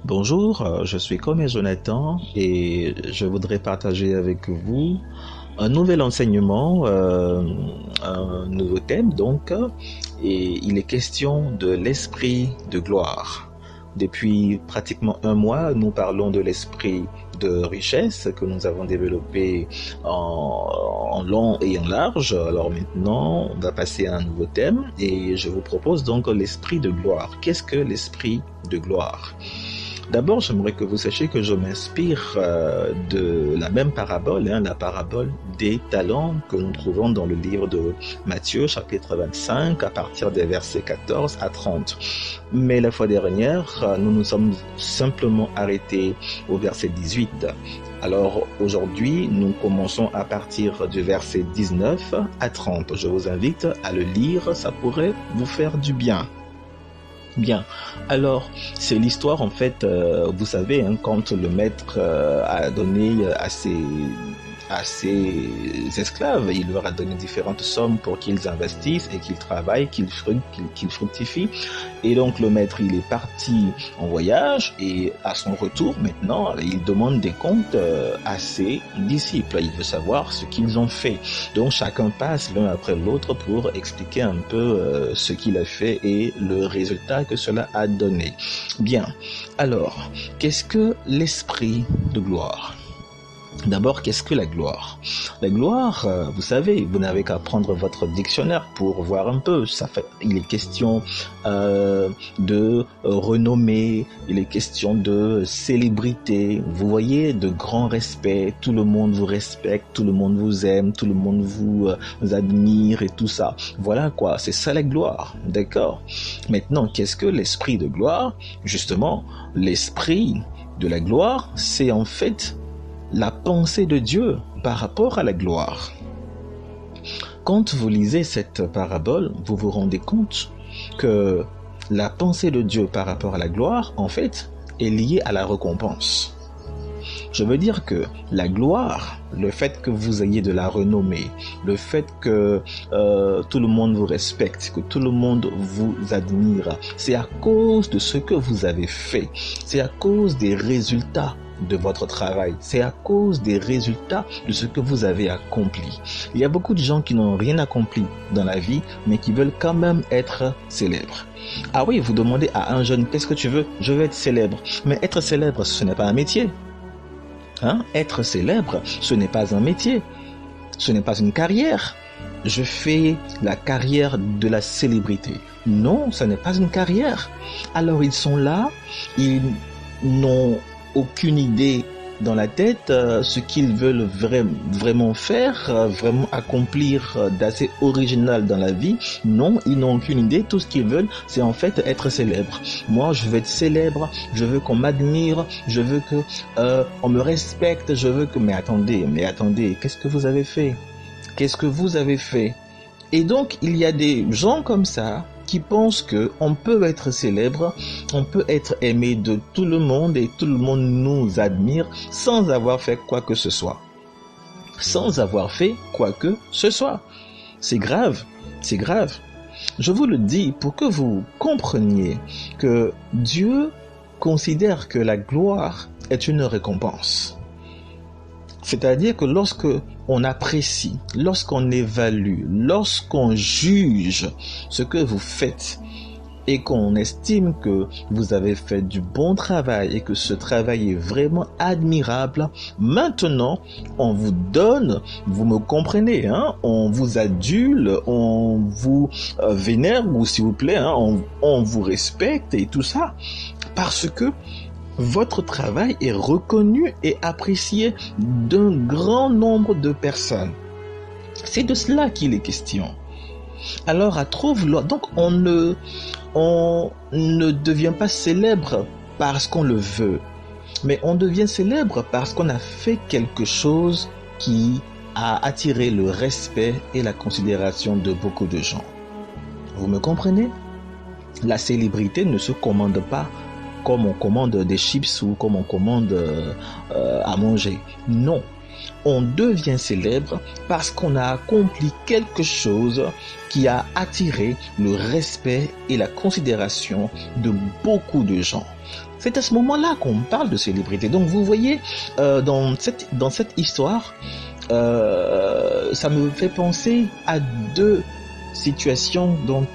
Bonjour, je suis Comé Jonathan et je voudrais partager avec vous un nouvel enseignement, un nouveau thème donc, et il est question de l'esprit de gloire. Depuis pratiquement un mois, nous parlons de l'esprit de richesse que nous avons développé en long et en large. Alors maintenant, on va passer à un nouveau thème et je vous propose donc l'esprit de gloire. Qu'est-ce que l'esprit de gloire? D'abord, j'aimerais que vous sachiez que je m'inspire de la même parabole, la parabole des talents que nous trouvons dans le livre de Matthieu, chapitre 25, à partir des versets 14 à 30. Mais la fois dernière, nous nous sommes simplement arrêtés au verset 18. Alors aujourd'hui, nous commençons à partir du verset 19 à 30. Je vous invite à le lire, ça pourrait vous faire du bien. Bien, alors c'est l'histoire en fait, vous savez, quand le maître a donné à ses esclaves, il leur a donné différentes sommes pour qu'ils investissent et qu'ils travaillent, qu'ils fructifient. Et donc le maître, il est parti en voyage et à son retour maintenant, il demande des comptes à ses disciples. Il veut savoir ce qu'ils ont fait. Donc chacun passe l'un après l'autre pour expliquer un peu ce qu'il a fait et le résultat que cela a donné. Bien, alors, qu'est-ce que l'esprit de gloire ? D'abord, qu'est-ce que la gloire? La gloire, vous savez, vous n'avez qu'à prendre votre dictionnaire pour voir un peu. Il est question de renommée, il est question de célébrité. Vous voyez, de grand respect. Tout le monde vous respecte, tout le monde vous aime, tout le monde vous admire et tout ça. Voilà quoi, c'est ça la gloire, d'accord? Maintenant, qu'est-ce que l'esprit de gloire? Justement, l'esprit de la gloire, c'est en fait la pensée de Dieu par rapport à la gloire. Quand vous lisez cette parabole, vous vous rendez compte que la pensée de Dieu par rapport à la gloire, en fait, est liée à la récompense. Je veux dire que la gloire, le fait que vous ayez de la renommée, le fait que tout le monde vous respecte, que tout le monde vous admire, c'est à cause de ce que vous avez fait, c'est à cause des résultats de votre travail, c'est à cause des résultats de ce que vous avez accompli. Il y a beaucoup de gens qui n'ont rien accompli dans la vie, mais qui veulent quand même être célèbres. Ah oui, vous demandez à un jeune, qu'est-ce que tu veux? Je veux être célèbre. Mais être célèbre, ce n'est pas un métier. Être célèbre, ce n'est pas un métier. Ce n'est pas une carrière. Je fais la carrière de la célébrité. Non, ce n'est pas une carrière. Alors ils sont là, ils n'ont aucune idée dans la tête ce qu'ils veulent vraiment faire, vraiment accomplir d'assez original dans la vie. Non, ils n'ont aucune idée. Tout ce qu'ils veulent, c'est en fait être célèbre. Moi, je veux être célèbre, je veux qu'on m'admire, je veux que on me respecte, je veux que... Mais attendez, qu'est-ce que vous avez fait? Qu'est-ce que vous avez fait? Et donc, il y a des gens comme ça qui pensent que on peut être célèbre, on peut être aimé de tout le monde et tout le monde nous admire sans avoir fait quoi que ce soit. Sans avoir fait quoi que ce soit. C'est grave, c'est grave. Je vous le dis pour que vous compreniez que Dieu considère que la gloire est une récompense. C'est-à-dire que lorsque on apprécie, lorsqu'on évalue, lorsqu'on juge ce que vous faites et qu'on estime que vous avez fait du bon travail et que ce travail est vraiment admirable, maintenant on vous donne, vous me comprenez, on vous adule, on vous vénère ou s'il vous plaît, on vous respecte et tout ça parce que votre travail est reconnu et apprécié d'un grand nombre de personnes. C'est de cela qu'il est question. Alors, donc on ne devient pas célèbre parce qu'on le veut, mais on devient célèbre parce qu'on a fait quelque chose qui a attiré le respect et la considération de beaucoup de gens. Vous me comprenez? La célébrité ne se commande pas comme on commande des chips ou comme on commande à manger. Non, On devient célèbre parce qu'on a accompli quelque chose qui a attiré le respect et la considération de beaucoup de gens. C'est à ce moment-là qu'on parle de célébrité. Donc vous voyez, dans cette histoire, ça me fait penser à deux situations dont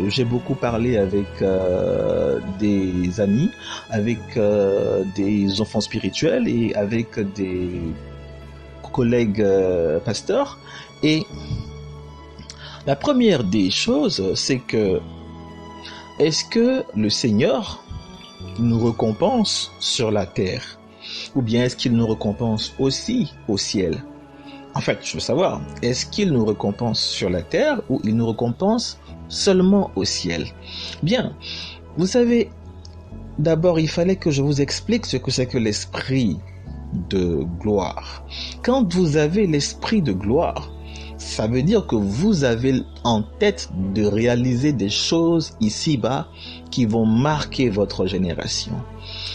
j'ai beaucoup parlé avec des amis, avec des enfants spirituels et avec des collègues pasteurs. Et la première des choses, c'est que est-ce que le Seigneur nous récompense sur la terre, ou bien est-ce qu'il nous récompense aussi au ciel? En fait, je veux savoir, est-ce qu'il nous récompense sur la terre ou il nous récompense seulement au ciel? Bien, vous savez, d'abord, il fallait que je vous explique ce que c'est que l'esprit de gloire. Quand vous avez l'esprit de gloire, ça veut dire que vous avez en tête de réaliser des choses ici-bas qui vont marquer votre génération.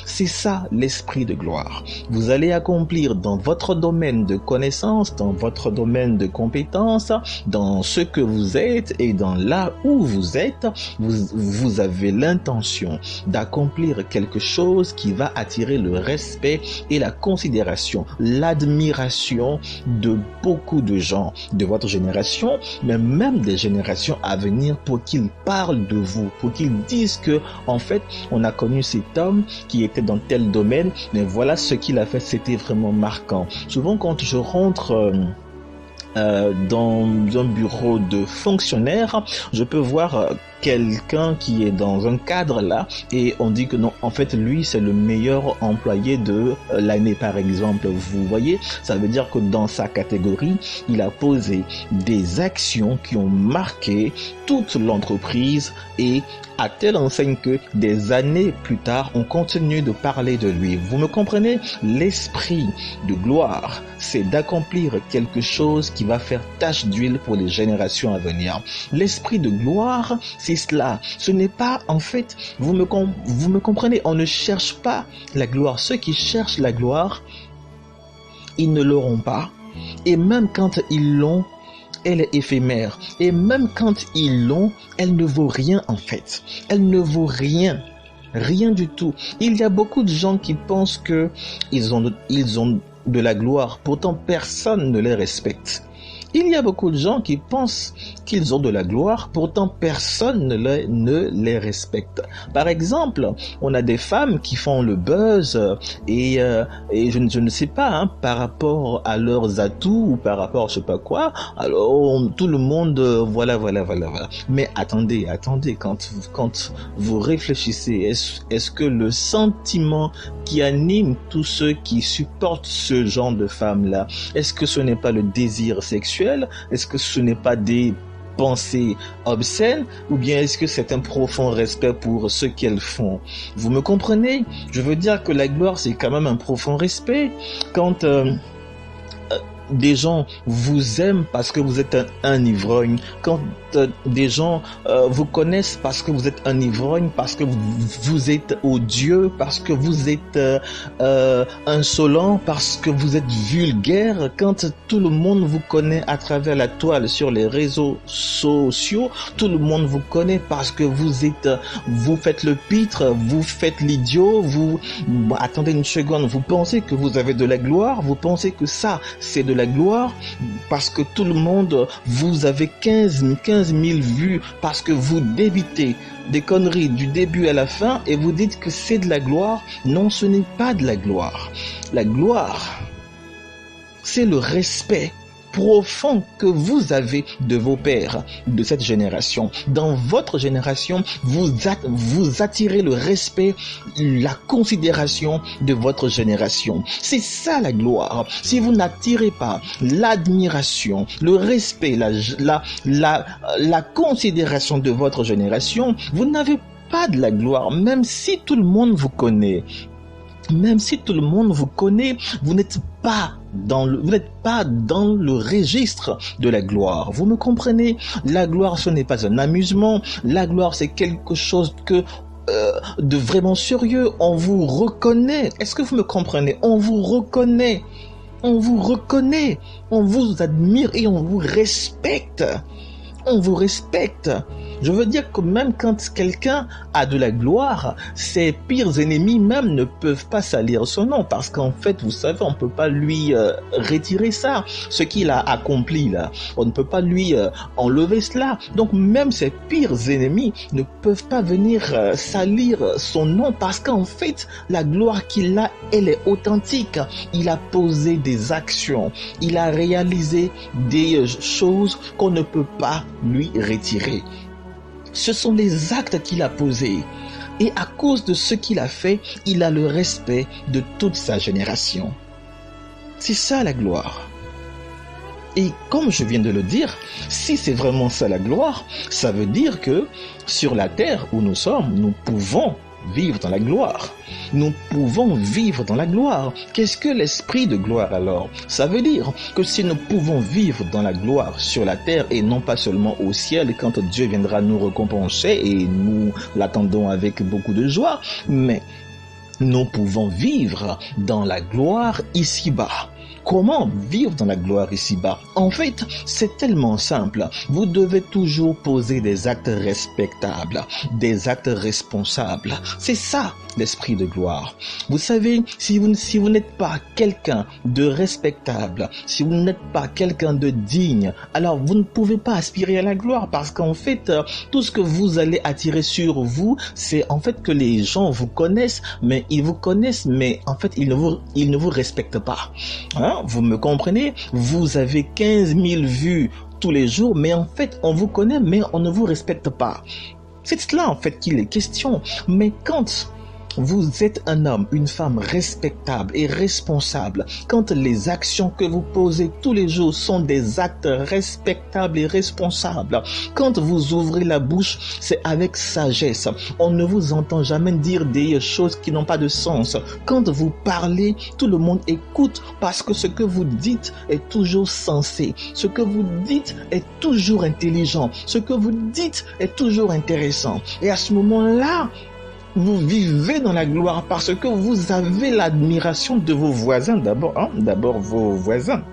C'est ça l'esprit de gloire. Vous allez accomplir dans votre domaine de connaissance, dans votre domaine de compétence, dans ce que vous êtes et dans là où vous êtes, vous avez l'intention d'accomplir quelque chose qui va attirer le respect et la considération, l'admiration de beaucoup de gens de votre génération, mais même des générations à venir, pour qu'ils parlent de vous, pour qu'ils disent que, en fait, on a connu cet homme qui était dans tel domaine, mais voilà ce qu'il a fait, c'était vraiment marquant. Souvent, quand je rentre dans un bureau de fonctionnaire, je peux voir quelqu'un qui est dans un cadre là et on dit que non, en fait lui c'est le meilleur employé de l'année par exemple. Vous voyez, ça veut dire que dans sa catégorie, il a posé des actions qui ont marqué toute l'entreprise et à telle enseigne que des années plus tard, on continue de parler de lui. Vous me comprenez? L'esprit de gloire, c'est d'accomplir quelque chose qui va faire tache d'huile pour les générations à venir. L'esprit de gloire, c'est cela. Ce n'est pas, en fait, vous me comprenez, on ne cherche pas la gloire. Ceux qui cherchent la gloire, ils ne l'auront pas. Et même quand ils l'ont, elle est éphémère. Et même quand ils l'ont, elle ne vaut rien en fait. Elle ne vaut rien. Rien du tout. Il y a beaucoup de gens qui pensent que ils ont de la gloire. Pourtant, personne ne les respecte. Il y a beaucoup de gens qui pensent qu'ils ont de la gloire, pourtant personne ne les respecte. Par exemple, on a des femmes qui font le buzz et je ne sais pas, par rapport à leurs atouts ou par rapport à je sais pas quoi, alors tout le monde, voilà. Mais attendez, quand vous réfléchissez, est-ce que le sentiment qui anime tous ceux qui supportent ce genre de femmes-là, est-ce que ce n'est pas le désir sexuel? Est-ce que ce n'est pas des pensées obscènes ou bien est-ce que c'est un profond respect pour ce qu'elles font? Vous me comprenez? Je veux dire que la gloire, c'est quand même un profond respect. Quand des gens vous aiment parce que vous êtes un ivrogne, quand des gens vous connaissent parce que vous êtes un ivrogne, parce que vous êtes odieux, parce que vous êtes insolent, parce que vous êtes vulgaire, quand tout le monde vous connaît à travers la toile sur les réseaux sociaux, tout le monde vous connaît parce que vous faites le pitre, vous faites l'idiot, attendez une seconde, vous pensez que vous avez de la gloire, vous pensez que ça c'est de la gloire parce que tout le monde, vous avez 15 000 vues parce que vous débitez des conneries du début à la fin et vous dites que c'est de la gloire. Non, ce n'est pas de la gloire. La gloire, c'est le respect profond que vous avez de vos pères de cette génération. Dans votre génération, vous attirez le respect, la considération de votre génération. C'est ça la gloire. Si vous n'attirez pas l'admiration, le respect, la considération de votre génération, vous n'avez pas de la gloire, même si tout le monde vous connaît. Même si tout le monde vous connaît, vous n'êtes pas dans le registre de la gloire. Vous me comprenez? La gloire, ce n'est pas un amusement. La gloire, c'est quelque chose de vraiment sérieux. On vous reconnaît. Est-ce que vous me comprenez? On vous reconnaît. On vous reconnaît, on vous admire et on vous respecte. On vous respecte. Je veux dire que même quand quelqu'un a de la gloire, ses pires ennemis même ne peuvent pas salir son nom parce qu'en fait, vous savez, on ne peut pas lui retirer ça, ce qu'il a accompli là. On ne peut pas lui enlever cela. Donc même ses pires ennemis ne peuvent pas venir salir son nom parce qu'en fait, la gloire qu'il a, elle est authentique. Il a posé des actions, il a réalisé des choses qu'on ne peut pas lui retirer. Ce sont les actes qu'il a posés. Et à cause de ce qu'il a fait, il a le respect de toute sa génération. C'est ça la gloire. Et comme je viens de le dire, si c'est vraiment ça la gloire, ça veut dire que sur la terre où nous sommes, nous pouvons vivre dans la gloire. Nous pouvons vivre dans la gloire. Qu'est-ce que l'esprit de gloire alors? Ça veut dire que si nous pouvons vivre dans la gloire sur la terre et non pas seulement au ciel quand Dieu viendra nous récompenser et nous l'attendons avec beaucoup de joie, mais nous pouvons vivre dans la gloire ici-bas. Comment vivre dans la gloire ici-bas? En fait, c'est tellement simple. Vous devez toujours poser des actes respectables, des actes responsables. C'est ça, l'esprit de gloire. Vous savez, si vous n'êtes pas quelqu'un de respectable, si vous n'êtes pas quelqu'un de digne, alors vous ne pouvez pas aspirer à la gloire parce qu'en fait, tout ce que vous allez attirer sur vous, c'est en fait que les gens vous connaissent, mais ils vous connaissent, mais en fait, ils ne vous respectent pas. Hein? Vous me comprenez? Vous avez 15 000 vues tous les jours, mais en fait, on vous connaît, mais on ne vous respecte pas. C'est cela, en fait, qu'il est question. Mais quand vous êtes un homme, une femme respectable et responsable, quand les actions que vous posez tous les jours sont des actes respectables et responsables, quand vous ouvrez la bouche, c'est avec sagesse. On ne vous entend jamais dire des choses qui n'ont pas de sens. Quand vous parlez, tout le monde écoute parce que ce que vous dites est toujours sensé. Ce que vous dites est toujours intelligent. Ce que vous dites est toujours intéressant. Et à ce moment-là, vous vivez dans la gloire parce que vous avez l'admiration de vos voisins d'abord vos voisins.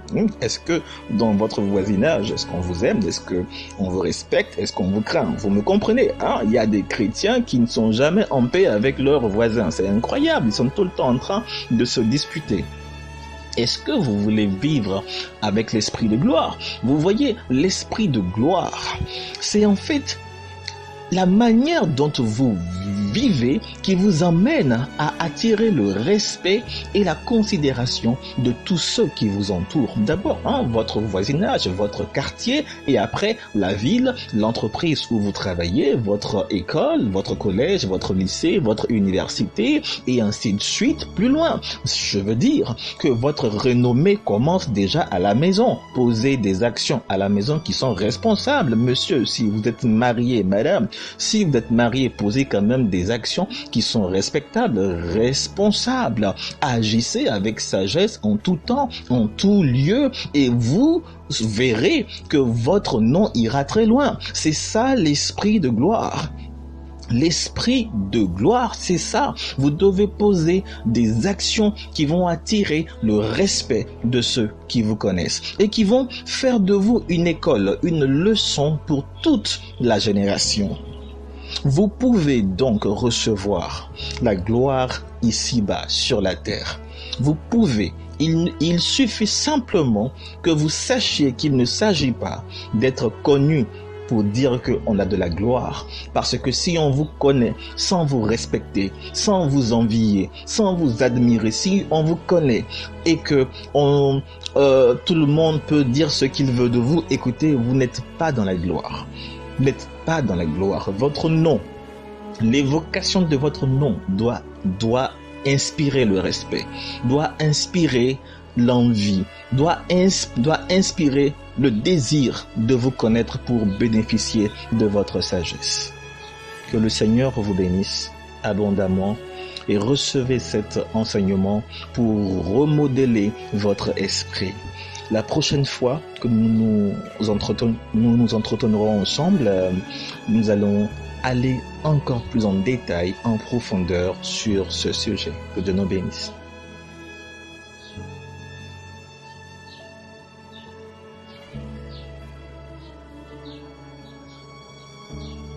Est-ce que dans votre voisinage, est-ce qu'on vous aime? Est-ce qu'on vous respecte? Est-ce qu'on vous craint? Vous me comprenez? Il y a des chrétiens qui ne sont jamais en paix avec leurs voisins. C'est incroyable, ils sont tout le temps en train de se disputer. Est-ce que vous voulez vivre avec l'esprit de gloire? Vous voyez, l'esprit de gloire, c'est en fait la manière dont vous vivez qui vous emmène à attirer le respect et la considération de tous ceux qui vous entourent. D'abord, votre voisinage, votre quartier, et après la ville, l'entreprise où vous travaillez, votre école, votre collège, votre lycée, votre université, et ainsi de suite, plus loin. Je veux dire que votre renommée commence déjà à la maison. Posez des actions à la maison qui sont responsables. Monsieur, si vous êtes marié, madame, si vous êtes marié, posez quand même des actions qui sont respectables, responsables. Agissez avec sagesse en tout temps, en tout lieu, et vous verrez que votre nom ira très loin. C'est ça l'esprit de gloire. L'esprit de gloire, c'est ça. Vous devez poser des actions qui vont attirer le respect de ceux qui vous connaissent et qui vont faire de vous une école, une leçon pour toute la génération. Vous pouvez donc recevoir la gloire ici-bas sur la terre. Vous pouvez. Il suffit simplement que vous sachiez qu'il ne s'agit pas d'être connu pour dire qu'on a de la gloire. Parce que si on vous connaît sans vous respecter, sans vous envier, sans vous admirer, si on vous connaît et que tout le monde peut dire ce qu'il veut de vous, écoutez, vous n'êtes pas dans la gloire. Vous n'êtes pas dans la gloire. Votre nom, l'évocation de votre nom doit inspirer le respect, doit inspirer l'envie, doit inspirer le désir de vous connaître pour bénéficier de votre sagesse. Que le Seigneur vous bénisse abondamment et recevez cet enseignement pour remodeler votre esprit. La prochaine fois que nous nous entretenerons ensemble, nous allons aller encore plus en détail, en profondeur sur ce sujet. Que Dieu nous bénisse.